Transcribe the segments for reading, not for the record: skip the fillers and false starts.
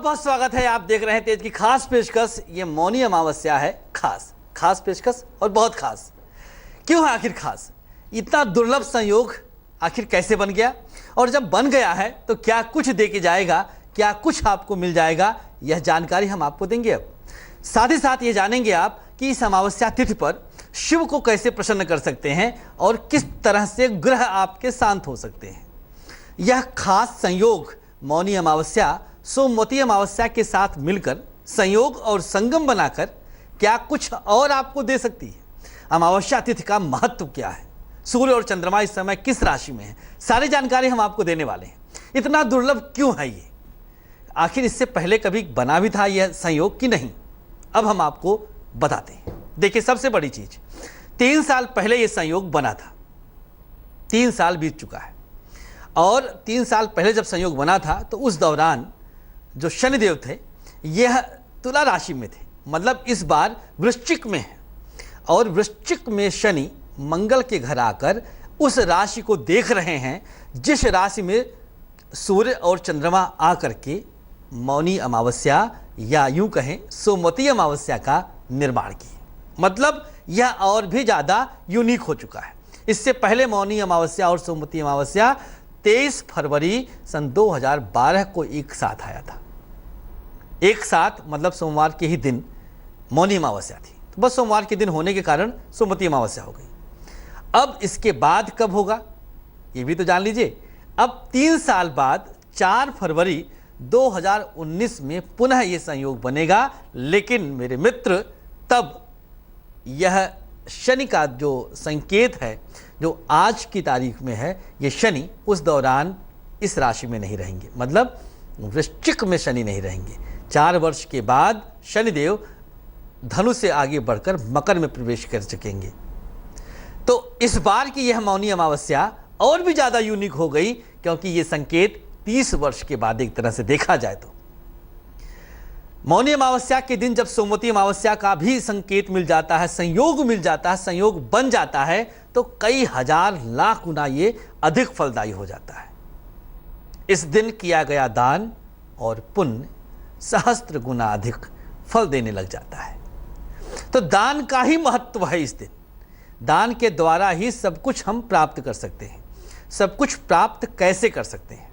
बहुत स्वागत है। आप देख रहे हैं तेज की खास पेशकश। ये मौनी अमावस्या है। खास पेशकश और बहुत खास। क्यों है आखिर खास? इतना दुर्लभ संयोग आखिर कैसे बन गया, और जब बन गया है तो क्या कुछ दे के जाएगा, क्या कुछ आपको मिल जाएगा, यह जानकारी हम आपको देंगे। अब साथ ही साथ ये जानेंगे आप कि इस अमावस्या तिथि पर शिव को कैसे प्रसन्न कर सकते हैं और किस तरह से ग्रह आपके शांत हो सकते हैं। यह खास संयोग मौनी अमावस्या सोमवती अमावस्या के साथ मिलकर संयोग और संगम बनाकर क्या कुछ और आपको दे सकती है। अमावस्या तिथि का महत्व क्या है, सूर्य और चंद्रमा इस समय किस राशि में है, सारी जानकारी हम आपको देने वाले हैं। इतना दुर्लभ क्यों है ये, आखिर इससे पहले कभी बना भी था यह संयोग कि नहीं, अब हम आपको बताते हैं। देखिए, सबसे बड़ी चीज 3 साल पहले यह संयोग बना था। 3 साल बीत चुका है, और 3 साल पहले जब संयोग बना था तो उस दौरान जो शनिदेव थे यह तुला राशि में थे, मतलब इस बार वृश्चिक में है। और वृश्चिक में शनि मंगल के घर आकर उस राशि को देख रहे हैं जिस राशि में सूर्य और चंद्रमा आकर के मौनी अमावस्या या यूं कहें सोमवती अमावस्या का निर्माण की। मतलब यह और भी ज़्यादा यूनिक हो चुका है। इससे पहले मौनी अमावस्या और सोमवती अमावस्या 23 फरवरी सन 2012 को एक साथ आया था। एक साथ मतलब सोमवार के ही दिन मौनी अमावस्या थी, तो बस सोमवार के दिन होने के कारण सोमवती अमावस्या हो गई। अब इसके बाद कब होगा ये भी तो जान लीजिए। अब 3 साल बाद 4 फरवरी 2019 में पुनः यह संयोग बनेगा, लेकिन मेरे मित्र तब यह शनि का जो संकेत है जो आज की तारीख में है, ये शनि उस दौरान इस राशि में नहीं रहेंगे, मतलब वृश्चिक में शनि नहीं रहेंगे। 4 वर्ष के बाद शनिदेव धनु से आगे बढ़कर मकर में प्रवेश कर सकेंगे। तो इस बार की यह मौनी अमावस्या और भी ज़्यादा यूनिक हो गई, क्योंकि ये संकेत 30 वर्ष के बाद एक तरह से देखा जाए तो मौनी अमावस्या के दिन जब सोमवती अमावस्या का भी संकेत मिल जाता है, संयोग मिल जाता है, संयोग बन जाता है, तो कई हजार लाख गुना ये अधिक फलदायी हो जाता है। इस दिन किया गया दान और पुण्य सहस्त्र गुना अधिक फल देने लग जाता है। तो दान का ही महत्व है इस दिन। दान के द्वारा ही सब कुछ हम प्राप्त कर सकते हैं। सब कुछ प्राप्त कैसे कर सकते हैं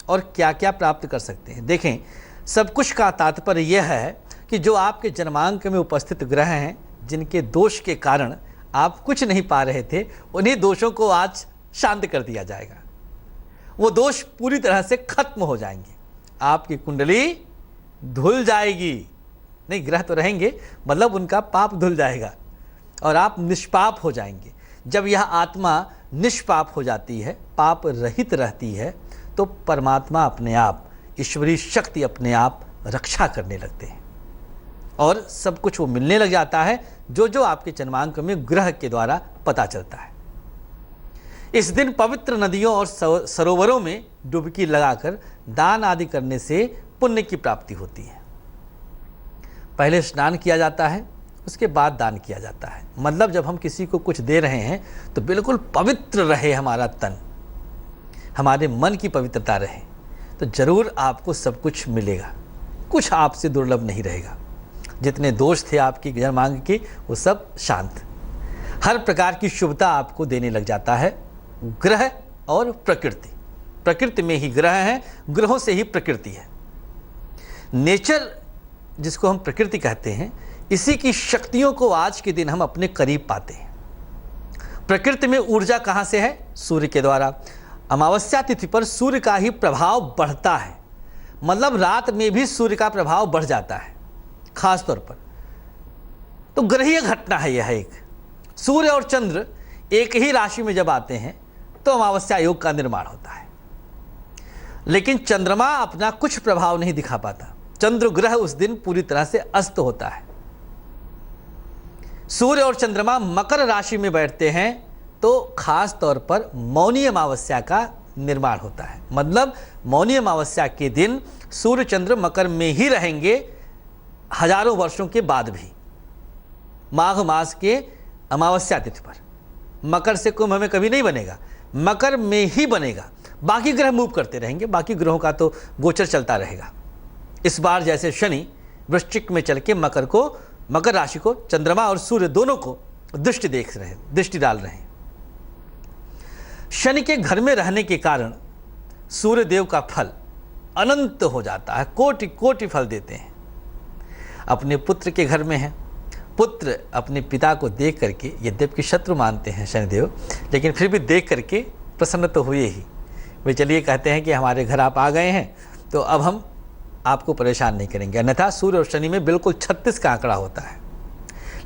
और क्या क्या प्राप्त कर सकते हैं, देखें। सब कुछ का तात्पर्य यह है कि जो आपके जन्मांक में उपस्थित ग्रह हैं, जिनके दोष के कारण आप कुछ नहीं पा रहे थे, उन्हीं दोषों को आज शांत कर दिया जाएगा। वो दोष पूरी तरह से खत्म हो जाएंगे। आपकी कुंडली धुल जाएगी, नहीं ग्रह तो रहेंगे, मतलब उनका पाप धुल जाएगा और आप निष्पाप हो जाएंगे। जब यह आत्मा निष्पाप हो जाती है, पाप रहित रहती है, तो परमात्मा अपने आप, ईश्वरीय शक्ति अपने आप रक्षा करने लगते हैं और सब कुछ वो मिलने लग जाता है जो जो आपके जन्मांक में ग्रह के द्वारा पता चलता है। इस दिन पवित्र नदियों और सरोवरों में डुबकी लगाकर दान आदि करने से पुण्य की प्राप्ति होती है। पहले स्नान किया जाता है, उसके बाद दान किया जाता है। मतलब जब हम किसी को कुछ दे रहे हैं तो बिल्कुल पवित्र रहे हमारा तन, हमारे मन की पवित्रता रहे, तो जरूर आपको सब कुछ मिलेगा। कुछ आपसे दुर्लभ नहीं रहेगा। जितने दोष थे आपकी जन्मांक के, वो सब शांत। हर प्रकार की शुभता आपको देने लग जाता है ग्रह और प्रकृति। प्रकृति में ही ग्रह हैं, ग्रहों से ही प्रकृति है। नेचर जिसको हम प्रकृति कहते हैं, इसी की शक्तियों को आज के दिन हम अपने करीब पाते हैं। प्रकृति में ऊर्जा कहाँ से है? सूर्य के द्वारा। अमावस्या तिथि पर सूर्य का ही प्रभाव बढ़ता है, मतलब रात में भी सूर्य का प्रभाव बढ़ जाता है खास तौर पर। तो ग्रहीय घटना है यह एक। सूर्य और चंद्र एक ही राशि में जब आते हैं तो अमावस्या योग का निर्माण होता है। लेकिन चंद्रमा अपना कुछ प्रभाव नहीं दिखा पाता। चंद्र ग्रह उस दिन पूरी तरह से अस्त होता है। सूर्य और चंद्रमा मकर राशि में बैठते हैं तो खास तौर पर मौनी अमावस्या का निर्माण होता है। मतलब मौनी अमावस्या के दिन सूर्य चंद्र मकर में ही रहेंगे हजारों वर्षों के बाद भी। माघ मास के अमावस्या तिथि पर मकर से कुंभ में कभी नहीं बनेगा, मकर में ही बनेगा। बाकी ग्रह मूव करते रहेंगे, बाकी ग्रहों का तो गोचर चलता रहेगा। इस बार जैसे शनि वृश्चिक में चल के मकर राशि को, चंद्रमा और सूर्य दोनों को दृष्टि डाल रहे हैं। शनि के घर में रहने के कारण सूर्य देव का फल अनंत हो जाता है, कोटि कोटि फल देते हैं। अपने पुत्र के घर में है, पुत्र अपने पिता को देख करके, यद्यपि शत्रु मानते हैं शनिदेव, लेकिन फिर भी देख करके प्रसन्न तो हुए ही। वे चलिए कहते हैं कि हमारे घर आप आ गए हैं तो अब हम आपको परेशान नहीं करेंगे। अन्यथा सूर्य और शनि में बिल्कुल 36 का आंकड़ा होता है,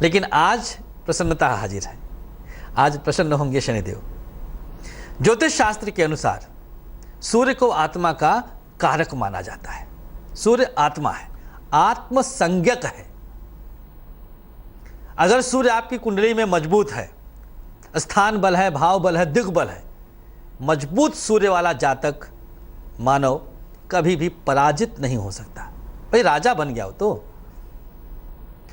लेकिन आज प्रसन्नता हाजिर है, आज प्रसन्न होंगे शनिदेव। ज्योतिष शास्त्र के अनुसार सूर्य को आत्मा का कारक माना जाता है। सूर्य आत्मा है, आत्मसंज्ञक है। अगर सूर्य आपकी कुंडली में मजबूत है, स्थान बल है, भाव बल है, दिग्बल है, मजबूत सूर्य वाला जातक मानव कभी भी पराजित नहीं हो सकता। भाई राजा बन गया हो तो।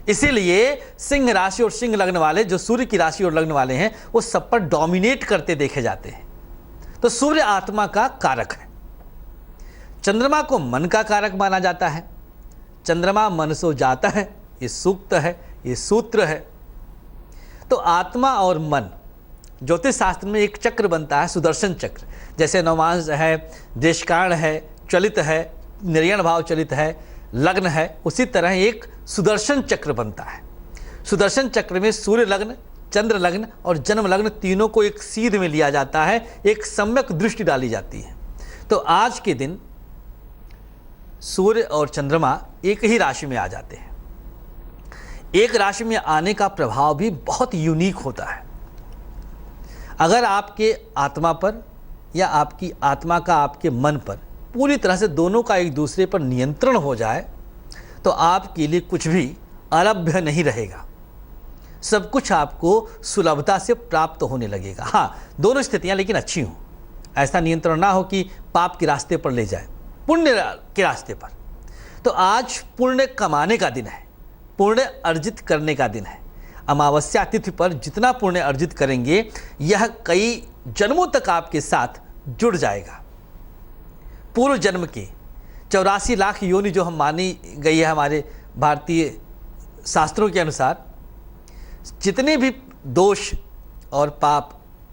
इसीलिए सिंह राशि और सिंह लग्न वाले, जो सूर्य की राशि और लग्न वाले हैं, वो सब पर डोमिनेट करते देखे जाते हैं। तो सूर्य आत्मा का कारक है। चंद्रमा को मन का कारक माना जाता है। चंद्रमा मन सो जाता है, ये सूक्त है, ये सूत्र है। तो आत्मा और मन, ज्योतिष शास्त्र में एक चक्र बनता है, सुदर्शन चक्र। जैसे नवमांश है, देशकाल है, चलित है, निर्यण भाव चलित है, लग्न है, उसी तरह एक सुदर्शन चक्र बनता है। सुदर्शन चक्र में सूर्य लग्न, चंद्र लग्न और जन्म लग्न तीनों को एक सीध में लिया जाता है, एक सम्यक दृष्टि डाली जाती है। तो आज के दिन सूर्य और चंद्रमा एक ही राशि में आ जाते हैं। एक राशि में आने का प्रभाव भी बहुत यूनिक होता है। अगर आपके आत्मा पर या आपकी आत्मा का आपके मन पर पूरी तरह से दोनों का एक दूसरे पर नियंत्रण हो जाए तो आपके लिए कुछ भी अलभ्य नहीं रहेगा। सब कुछ आपको सुलभता से प्राप्त होने लगेगा। हाँ, दोनों स्थितियां लेकिन अच्छी हों। ऐसा नियंत्रण ना हो कि पाप के रास्ते पर ले जाए, पुण्य के रास्ते पर। तो आज पुण्य कमाने का दिन है, पुण्य अर्जित करने का दिन है। अमावस्या तिथि पर जितना पुण्य अर्जित करेंगे, यह कई जन्मों तक आपके साथ जुड़ जाएगा। पूर्व जन्म के 84 लाख योनि जो हम मानी गई है हमारे भारतीय शास्त्रों के अनुसार, जितने भी दोष और पाप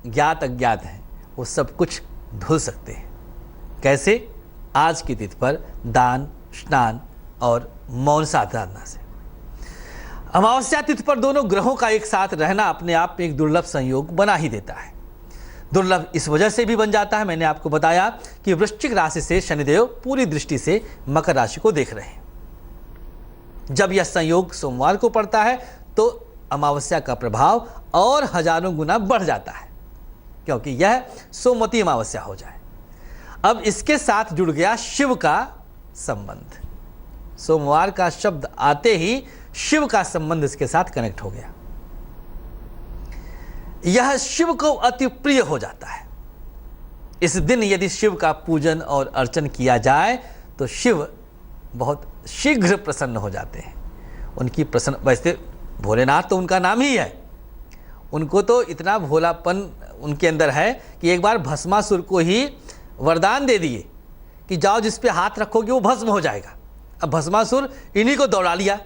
ज्ञात अज्ञात हैं, वो सब कुछ धुल सकते हैं। कैसे? आज की तिथि पर दान, स्नान और मौन साधना से। अमावस्या तिथि पर दोनों ग्रहों का एक साथ रहना अपने आप में एक दुर्लभ संयोग बना ही देता है। दुर्लभ इस वजह से भी बन जाता है, मैंने आपको बताया कि वृश्चिक राशि से शनिदेव पूरी दृष्टि से मकर राशि को देख रहे हैं। जब यह संयोग सोमवार को पड़ता है तो अमावस्या का प्रभाव और हजारों गुना बढ़ जाता है, क्योंकि यह सोमवती अमावस्या हो जाए। अब इसके साथ जुड़ गया शिव का संबंध। सोमवार का शब्द आते ही शिव का संबंध इसके साथ कनेक्ट हो गया। यह शिव को अति प्रिय हो जाता है। इस दिन यदि शिव का पूजन और अर्चन किया जाए तो शिव बहुत शीघ्र प्रसन्न हो जाते हैं। उनकी प्रसन्न, वैसे भोलेनाथ तो उनका नाम ही है, उनको तो इतना भोलापन उनके अंदर है कि एक बार भस्मासुर को ही वरदान दे दिए कि जाओ जिस पे हाथ रखोगे वो भस्म हो जाएगा। अब भस्मासुर इन्हीं को दौड़ा लिया,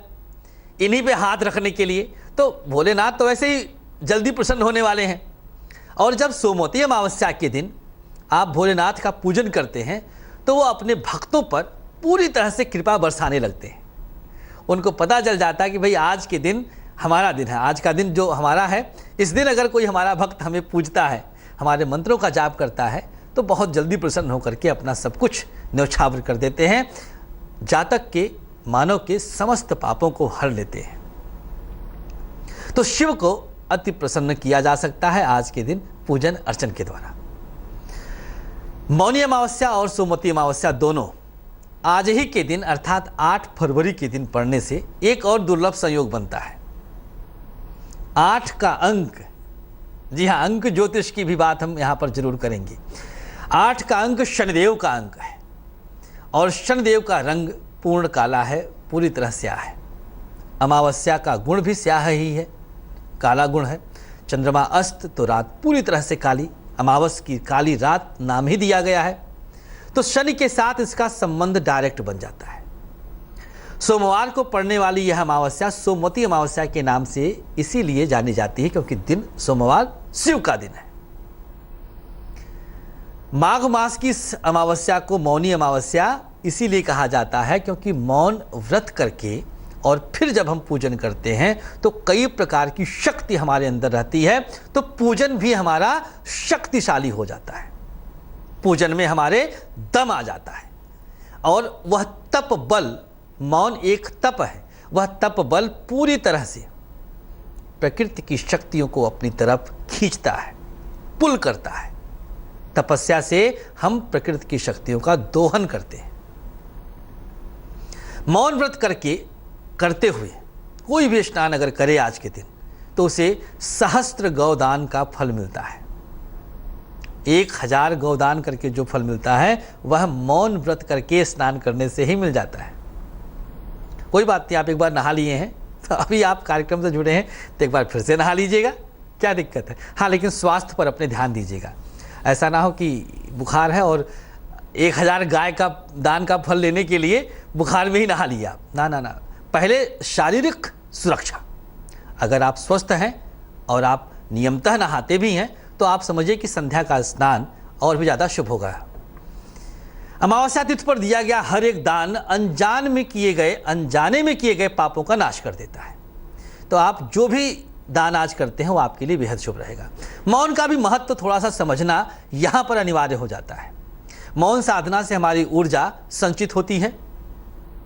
इन्हीं पे हाथ रखने के लिए। तो भोलेनाथ तो वैसे ही जल्दी प्रसन्न होने वाले हैं। और जब सोमवती अमावस्या के दिन आप भोलेनाथ का पूजन करते हैं तो वो अपने भक्तों पर पूरी तरह से कृपा बरसाने लगते हैं। उनको पता चल जाता है कि भाई आज के दिन हमारा दिन है, आज का दिन जो हमारा है, इस दिन अगर कोई हमारा भक्त हमें पूजता है, हमारे मंत्रों का जाप करता है, तो बहुत जल्दी प्रसन्न होकर के अपना सब कुछ न्यौछावर कर देते हैं, जातक के, मानव के समस्त पापों को हर लेते हैं। तो शिव को अति प्रसन्न किया जा सकता है आज के दिन पूजन अर्चन के द्वारा। मौनी अमावस्या और सोमवती अमावस्या दोनों आज ही के दिन अर्थात 8 फरवरी के दिन पड़ने से एक और दुर्लभ संयोग बनता है। 8 का अंक, जी हाँ, अंक ज्योतिष की भी बात हम यहाँ पर जरूर करेंगे। 8 का अंक शनिदेव का अंक है और शनिदेव का रंग पूर्ण काला है, पूरी तरह स्याह है। अमावस्या का गुण भी स्याह ही है, काला गुण है। चंद्रमा अस्त तो रात पूरी तरह से काली, अमावस की काली रात नाम ही दिया गया है। तो शनि के साथ इसका संबंध डायरेक्ट बन जाता है। सोमवार को पड़ने वाली यह अमावस्या सोमवती अमावस्या के नाम से इसीलिए जानी जाती है क्योंकि दिन सोमवार शिव का दिन है। माघ मास की इस अमावस्या को मौनी अमावस्या इसीलिए कहा जाता है क्योंकि मौन व्रत करके और फिर जब हम पूजन करते हैं तो कई प्रकार की शक्ति हमारे अंदर रहती है, तो पूजन भी हमारा शक्तिशाली हो जाता है, पूजन में हमारे दम आ जाता है। और वह तप बल, मौन एक तप है, वह तप बल पूरी तरह से प्रकृति की शक्तियों को अपनी तरफ खींचता है, पुल करता है। तपस्या से हम प्रकृति की शक्तियों का दोहन करते हैं। मौन व्रत करते हुए कोई भी स्नान अगर करे आज के दिन तो उसे सहस्त्र गौदान का फल मिलता है। 1000 गौदान करके जो फल मिलता है वह मौन व्रत करके स्नान करने से ही मिल जाता है। कोई बात नहीं, आप एक बार नहा लिए हैं तो अभी आप कार्यक्रम से जुड़े हैं तो एक बार फिर से नहा लीजिएगा, क्या दिक्कत है। हाँ, लेकिन स्वास्थ्य पर अपने ध्यान दीजिएगा। ऐसा ना हो कि बुखार है और 1000 गाय का दान का फल लेने के लिए बुखार में ही नहा लिया। ना ना ना, पहले शारीरिक सुरक्षा। अगर आप स्वस्थ हैं और आप नियमतः नहाते भी हैं तो आप समझिए कि संध्या का स्नान और भी ज़्यादा शुभ होगा। अमावस्या तिथि पर दिया गया हर एक दान अनजाने में किए गए पापों का नाश कर देता है। तो आप जो भी दान आज करते हैं वो आपके लिए बेहद शुभ रहेगा। मौन का भी महत्व थोड़ा सा समझना यहाँ पर अनिवार्य हो जाता है। मौन साधना से हमारी ऊर्जा संचित होती है।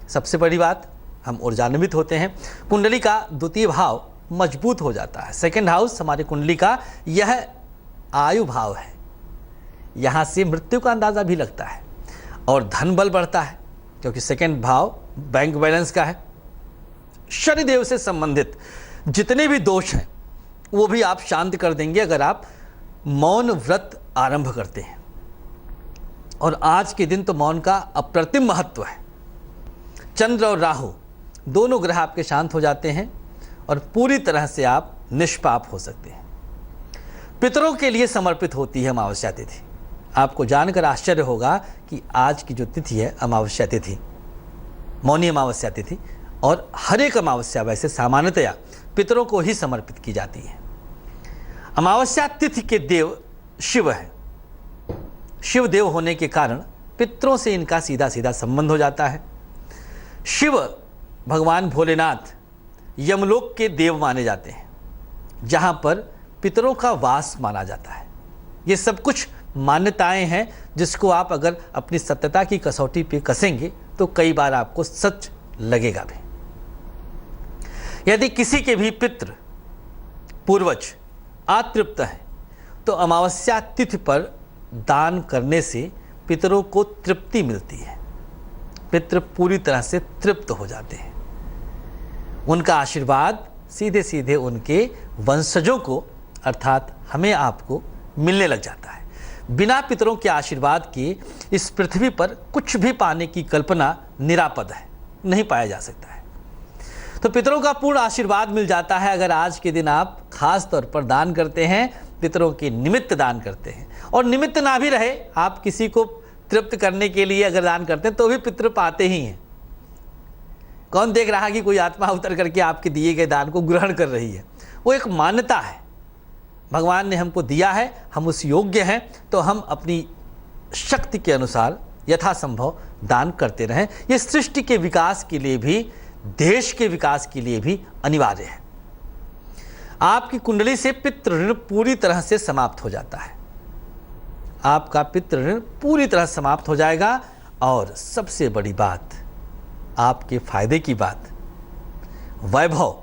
सबसे बड़ी बात, हम ऊर्जान्वित होते हैं। कुंडली का द्वितीय भाव मजबूत हो जाता है। सेकंड हाउस हमारी कुंडली का यह आयु भाव है, यहाँ से मृत्यु का अंदाज़ा भी लगता है। और धन बल बढ़ता है क्योंकि सेकंड भाव बैंक बैलेंस का है। शनिदेव से संबंधित जितने भी दोष हैं वो भी आप शांत कर देंगे अगर आप मौन व्रत आरंभ करते हैं। और आज के दिन तो मौन का अप्रतिम महत्व है। चंद्र और राहु दोनों ग्रह आपके शांत हो जाते हैं और पूरी तरह से आप निष्पाप हो सकते हैं। पितरों के लिए समर्पित होती है अमावस्या तिथि। आपको जानकर आश्चर्य होगा कि आज की जो तिथि है अमावस्या तिथि, मौनी अमावस्या तिथि, और हर एक अमावस्या वैसे सामान्यतया पितरों को ही समर्पित की जाती है। अमावस्या तिथि के देव शिव है। शिव देव होने के कारण पितरों से इनका सीधा सीधा संबंध हो जाता है। शिव भगवान भोलेनाथ यमलोक के देव माने जाते हैं, जहां पर पितरों का वास माना जाता है। ये सब कुछ मान्यताएं हैं जिसको आप अगर अपनी सत्यता की कसौटी पे कसेंगे तो कई बार आपको सच लगेगा भी। यदि किसी के भी पितृ पूर्वज अतृप्त हैं तो अमावस्या तिथि पर दान करने से पितरों को तृप्ति मिलती है। पितृ पूरी तरह से तृप्त हो जाते हैं। उनका आशीर्वाद सीधे सीधे उनके वंशजों को अर्थात हमें आपको मिलने लग जाता है। बिना पितरों के आशीर्वाद के इस पृथ्वी पर कुछ भी पाने की कल्पना निरापद है, नहीं पाया जा सकता है। तो पितरों का पूर्ण आशीर्वाद मिल जाता है अगर आज के दिन आप खास तौर पर दान करते हैं, पितरों के निमित्त दान करते हैं। और निमित्त ना भी रहे, आप किसी को तृप्त करने के लिए अगर दान करते हैं तो भी पितृ पाते ही हैं। कौन देख रहा है कि कोई आत्मा उतर करके आपके दिए गए दान को ग्रहण कर रही है। वो एक मान्यता है, भगवान ने हमको दिया है, हम उस योग्य हैं तो हम अपनी शक्ति के अनुसार यथासंभव दान करते रहें। ये सृष्टि के विकास के लिए भी, देश के विकास के लिए भी अनिवार्य है। आपकी कुंडली से पितृ ऋण पूरी तरह से समाप्त हो जाता है। आपका पितृ ऋण पूरी तरह समाप्त हो जाएगा। और सबसे बड़ी बात, आपके फायदे की बात, वैभव,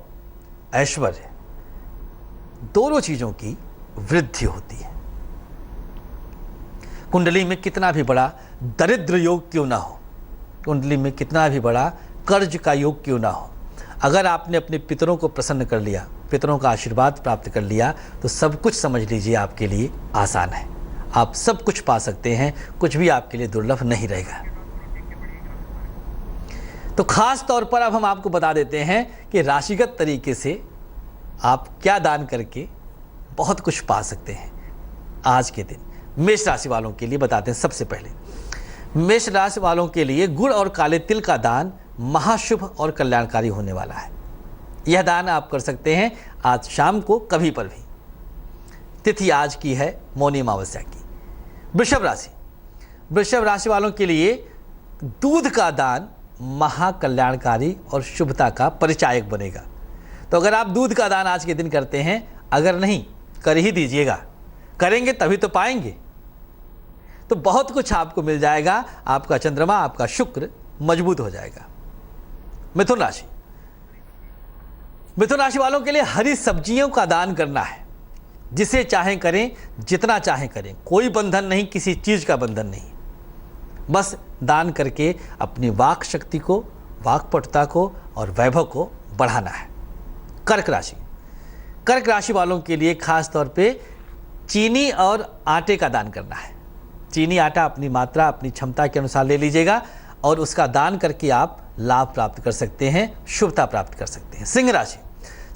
ऐश्वर्य, दोनों चीजों की वृद्धि होती है। कुंडली में कितना भी बड़ा दरिद्र योग क्यों ना हो, कुंडली में कितना भी बड़ा कर्ज का योग क्यों ना हो, अगर आपने अपने पितरों को प्रसन्न कर लिया, पितरों का आशीर्वाद प्राप्त कर लिया तो सब कुछ समझ लीजिए आपके लिए आसान है। आप सब कुछ पा सकते हैं, कुछ भी आपके लिए दुर्लभ नहीं रहेगा। तो खास तौर पर अब हम आपको बता देते हैं कि राशिगत तरीके से आप क्या दान करके बहुत कुछ पा सकते हैं। आज के दिन मेष राशि वालों के लिए बताते हैं। सबसे पहले मेष राशि वालों के लिए गुड़ और काले तिल का दान महाशुभ और कल्याणकारी होने वाला है। यह दान आप कर सकते हैं आज शाम को कभी पर भी। तिथि आज की है मौनी अमावस्या की। वृषभ राशि, वृषभ राशि वालों के लिए दूध का दान महाकल्याणकारी और शुभता का परिचायक बनेगा। तो अगर आप दूध का दान आज के दिन करते हैं, अगर नहीं कर ही दीजिएगा, करेंगे तभी तो पाएंगे, तो बहुत कुछ आपको मिल जाएगा। आपका चंद्रमा, आपका शुक्र मजबूत हो जाएगा। मिथुन राशि, मिथुन राशि वालों के लिए हरी सब्जियों का दान करना है। जिसे चाहें करें, जितना चाहें करें, कोई बंधन नहीं, किसी चीज का बंधन नहीं। बस दान करके अपनी वाक शक्ति को, वाकपटुता को और वैभव को बढ़ाना है। कर्क राशि, कर्क राशि वालों के लिए खास तौर पे चीनी और आटे का दान करना है। चीनी आटा अपनी मात्रा, अपनी क्षमता के अनुसार ले लीजिएगा और उसका दान करके आप लाभ प्राप्त कर सकते हैं, शुभता प्राप्त कर सकते हैं। सिंह राशि,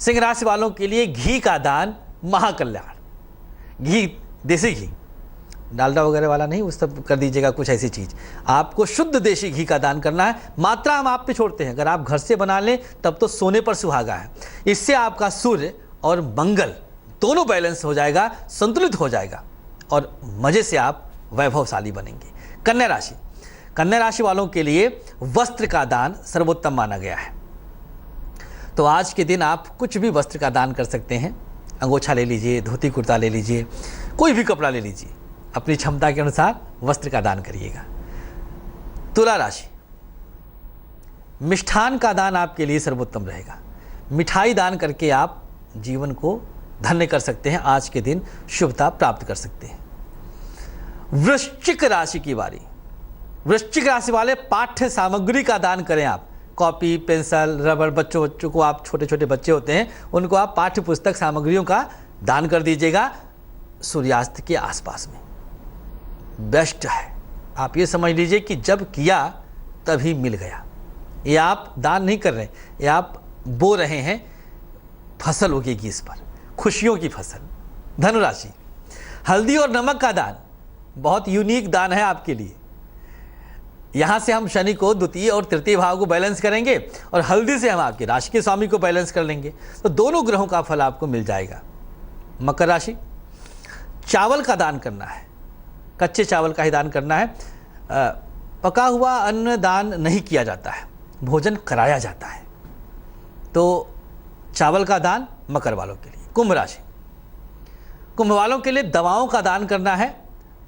सिंह राशि वालों के लिए घी का दान महाकल्याण। घी, देसी घी, डालडा वगैरह वाला नहीं, उस सब कर दीजिएगा। कुछ ऐसी चीज आपको शुद्ध देशी घी का दान करना है। मात्रा हम आप पे छोड़ते हैं, अगर आप घर से बना लें तब तो सोने पर सुहागा है। इससे आपका सूर्य और मंगल दोनों बैलेंस हो जाएगा, संतुलित हो जाएगा और मजे से आप वैभवशाली बनेंगे। कन्या राशि, कन्या राशि वालों के लिए वस्त्र का दान सर्वोत्तम माना गया है। तो आज के दिन आप कुछ भी वस्त्र का दान कर सकते हैं। अंगोछा ले लीजिए, धोती कुर्ता ले लीजिए, कोई भी कपड़ा ले लीजिए, अपनी क्षमता के अनुसार वस्त्र का दान करिएगा। तुला राशि, मिष्ठान का दान आपके लिए सर्वोत्तम रहेगा। मिठाई दान करके आप जीवन को धन्य कर सकते हैं, आज के दिन शुभता प्राप्त कर सकते हैं। वृश्चिक राशि की बारी। वृश्चिक राशि वाले पाठ्य सामग्री का दान करें आप। कॉपी, पेंसिल, रबर, बच्चों को, आप छोटे छोटे बच्चे होते हैं उनको आप पाठ्य पुस्तक सामग्रियों का दान कर दीजिएगा सूर्यास्त के आसपास में। बेस्ट है। आप ये समझ लीजिए कि जब किया तभी मिल गया। ये आप दान नहीं कर रहे, ये आप बो रहे हैं, फसल उगेगी इस पर, खुशियों की फसल। धनुराशि, हल्दी और नमक का दान बहुत यूनिक दान है आपके लिए। यहां से हम शनि को द्वितीय और तृतीय भाव को बैलेंस करेंगे और हल्दी से हम आपके राशि के स्वामी को बैलेंस कर लेंगे, तो दोनों ग्रहों का फल आपको मिल जाएगा। मकर राशि, चावल का दान करना है। कच्चे चावल का ही दान करना है। पका हुआ अन्न दान नहीं किया जाता है, भोजन कराया जाता है। तो चावल का दान मकर वालों के लिए। कुंभ राशि, कुंभ वालों के लिए दवाओं का दान करना है।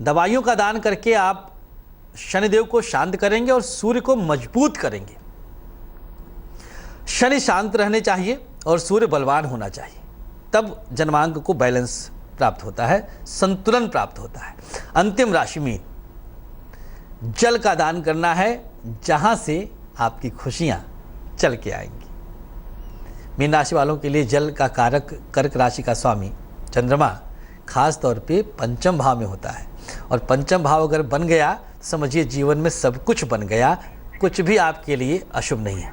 दवाइयों का दान करके आप शनिदेव को शांत करेंगे और सूर्य को मजबूत करेंगे। शनि शांत रहने चाहिए और सूर्य बलवान होना चाहिए, तब जन्मांक को बैलेंस प्राप्त होता है, संतुलन प्राप्त होता है। अंतिम राशि मीन, जल का दान करना है, जहां से आपकी खुशियां चल के आएंगी। मीन राशि वालों के लिए जल का कारक कर्क राशि का स्वामी चंद्रमा खास तौर पे पंचम भाव में होता है, और पंचम भाव अगर बन गया, समझिए जीवन में सब कुछ बन गया, कुछ भी आपके लिए अशुभ नहीं है।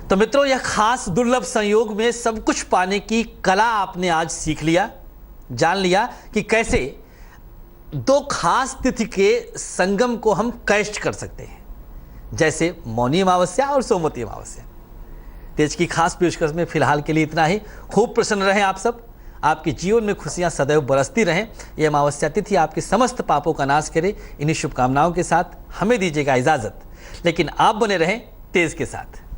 तो मित्रों, यह खास दुर्लभ संयोग में सब कुछ पाने की कला आपने आज सीख लिया, जान लिया कि कैसे दो खास तिथि के संगम को हम कैच कर सकते हैं, जैसे मौनी अमावस्या और सोमवती अमावस्या। तेज की खास पेशकश में फिलहाल के लिए इतना ही। खूब प्रसन्न रहें आप सब, आपके जीवन में खुशियां सदैव बरसती रहें। यह अमावस्या तिथि आपके समस्त पापों का नाश करे। इन्हीं शुभकामनाओं के साथ हमें दीजिएगा इजाजत, लेकिन आप बने रहें तेज के साथ।